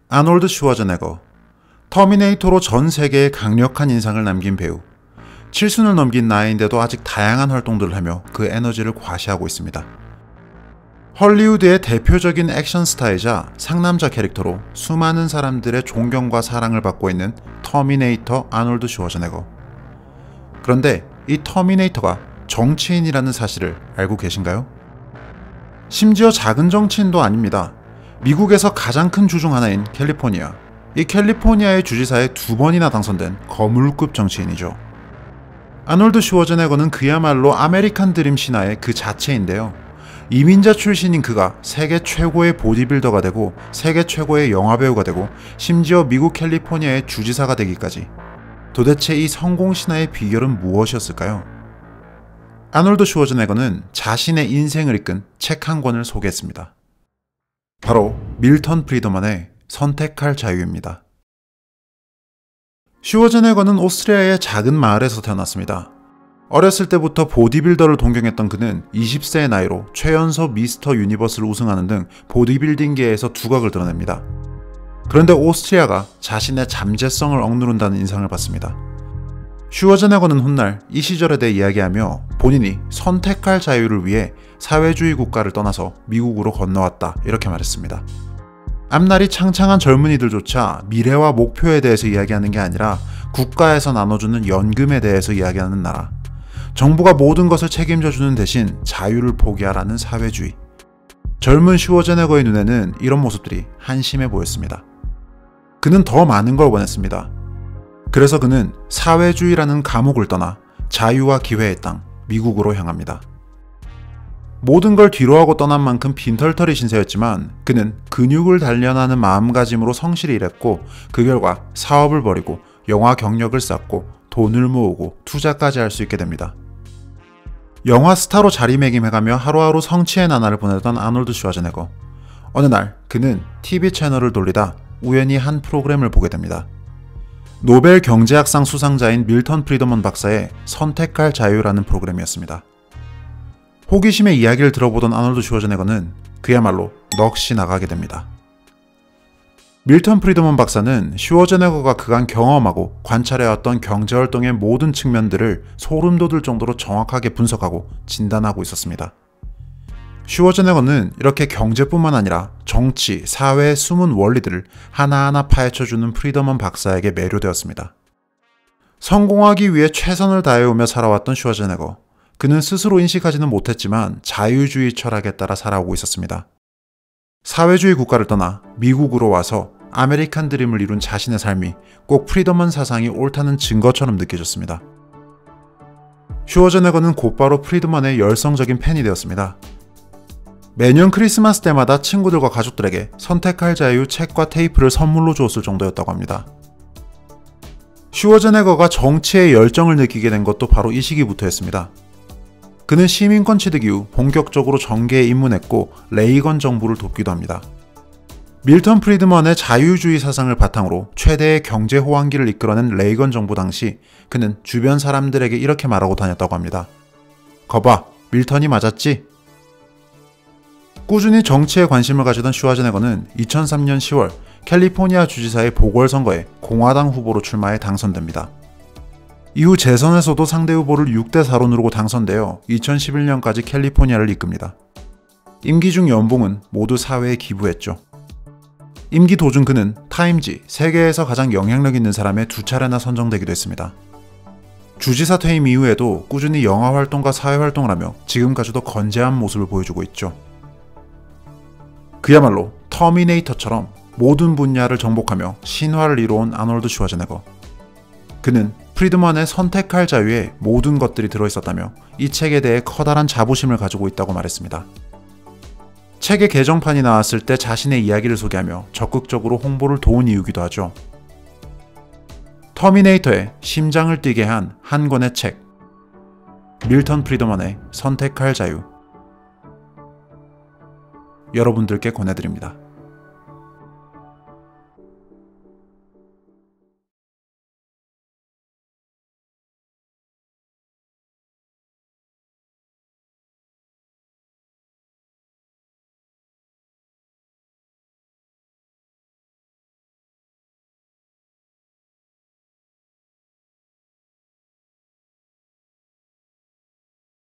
아놀드 슈워제네거, 터미네이터로 전 세계에 강력한 인상을 남긴 배우. 7순을 넘긴 나이인데도 아직 다양한 활동들을 하며 그 에너지를 과시하고 있습니다. 헐리우드의 대표적인 액션 스타이자 상남자 캐릭터로 수많은 사람들의 존경과 사랑을 받고 있는 터미네이터 아놀드 슈워제네거. 그런데 이 터미네이터가 정치인이라는 사실을 알고 계신가요? 심지어 작은 정치인도 아닙니다. 미국에서 가장 큰 주 중 하나인 캘리포니아. 이 캘리포니아의 주지사에 2번이나 당선된 거물급 정치인이죠. 아놀드 슈워제네거는 그야말로 아메리칸 드림 신화의 그 자체인데요. 이민자 출신인 그가 세계 최고의 보디빌더가 되고 세계 최고의 영화배우가 되고 심지어 미국 캘리포니아의 주지사가 되기까지. 도대체 이 성공 신화의 비결은 무엇이었을까요? 아놀드 슈워제네거는 자신의 인생을 이끈 책 한 권을 소개했습니다. 바로 밀턴 프리드먼의 선택할 자유입니다. 슈워제네거는 오스트리아의 작은 마을에서 태어났습니다. 어렸을 때부터 보디빌더를 동경했던 그는 20세의 나이로 최연소 미스터 유니버스를 우승하는 등 보디빌딩계에서 두각을 드러냅니다. 그런데 오스트리아가 자신의 잠재성을 억누른다는 인상을 받습니다. 슈워제네거는 훗날 이 시절에 대해 이야기하며 본인이 선택할 자유를 위해 사회주의 국가를 떠나서 미국으로 건너왔다 이렇게 말했습니다. 앞날이 창창한 젊은이들조차 미래와 목표에 대해서 이야기하는 게 아니라 국가에서 나눠주는 연금에 대해서 이야기하는 나라. 정부가 모든 것을 책임져주는 대신 자유를 포기하라는 사회주의. 젊은 슈워제네거의 눈에는 이런 모습들이 한심해 보였습니다. 그는 더 많은 걸 원했습니다. 그래서 그는 사회주의라는 감옥을 떠나 자유와 기회의 땅, 미국으로 향합니다. 모든 걸 뒤로하고 떠난 만큼 빈털터리 신세였지만 그는 근육을 단련하는 마음가짐으로 성실히 일했고 그 결과 사업을 벌이고 영화 경력을 쌓고 돈을 모으고 투자까지 할 수 있게 됩니다. 영화 스타로 자리매김해가며 하루하루 성취의 나날을 보내던 아놀드 슈워제네거. 어느 날 그는 TV 채널을 돌리다 우연히 한 프로그램을 보게 됩니다. 노벨 경제학상 수상자인 밀턴 프리드먼 박사의 선택할 자유라는 프로그램이었습니다. 호기심의 이야기를 들어보던 아놀드 슈워제네거는 그야말로 넋이 나가게 됩니다. 밀턴 프리드먼 박사는 슈워제네거가 그간 경험하고 관찰해왔던 경제활동의 모든 측면들을 소름 돋을 정도로 정확하게 분석하고 진단하고 있었습니다. 슈워제네거는 이렇게 경제뿐만 아니라 정치, 사회의 숨은 원리들을 하나하나 파헤쳐주는 프리드먼 박사에게 매료되었습니다. 성공하기 위해 최선을 다해오며 살아왔던 슈워제네거. 그는 스스로 인식하지는 못했지만 자유주의 철학에 따라 살아오고 있었습니다. 사회주의 국가를 떠나 미국으로 와서 아메리칸 드림을 이룬 자신의 삶이 꼭 프리드먼 사상이 옳다는 증거처럼 느껴졌습니다. 슈워제네거는 곧바로 프리드먼의 열성적인 팬이 되었습니다. 매년 크리스마스 때마다 친구들과 가족들에게 선택할 자유 책과 테이프를 선물로 주었을 정도였다고 합니다. 슈워제네거가 정치에 열정을 느끼게 된 것도 바로 이 시기부터였습니다. 그는 시민권 취득 이후 본격적으로 정계에 입문했고 레이건 정부를 돕기도 합니다. 밀턴 프리드먼의 자유주의 사상을 바탕으로 최대의 경제 호황기를 이끌어낸 레이건 정부 당시 그는 주변 사람들에게 이렇게 말하고 다녔다고 합니다. 거봐, 밀턴이 맞았지? 꾸준히 정치에 관심을 가지던 슈워제네거는 2003년 10월 캘리포니아 주지사의 보궐선거에 공화당 후보로 출마해 당선됩니다. 이후 재선에서도 상대 후보를 6대4로 누르고 당선되어 2011년까지 캘리포니아를 이끕니다. 임기 중 연봉은 모두 사회에 기부했죠. 임기 도중 그는 타임지 세계에서 가장 영향력 있는 사람에 2차례나 선정되기도 했습니다. 주지사 퇴임 이후에도 꾸준히 영화 활동과 사회 활동을 하며 지금까지도 건재한 모습을 보여주고 있죠. 그야말로 터미네이터처럼 모든 분야를 정복하며 신화를 이뤄온 아놀드 슈워제네거. 그는 프리드먼의 선택할 자유에 모든 것들이 들어있었다며 이 책에 대해 커다란 자부심을 가지고 있다고 말했습니다. 책의 개정판이 나왔을 때 자신의 이야기를 소개하며 적극적으로 홍보를 도운 이유기도 하죠. 터미네이터의 심장을 뛰게 한 한 권의 책. 밀턴 프리드먼의 선택할 자유. 여러분들께 권해드립니다.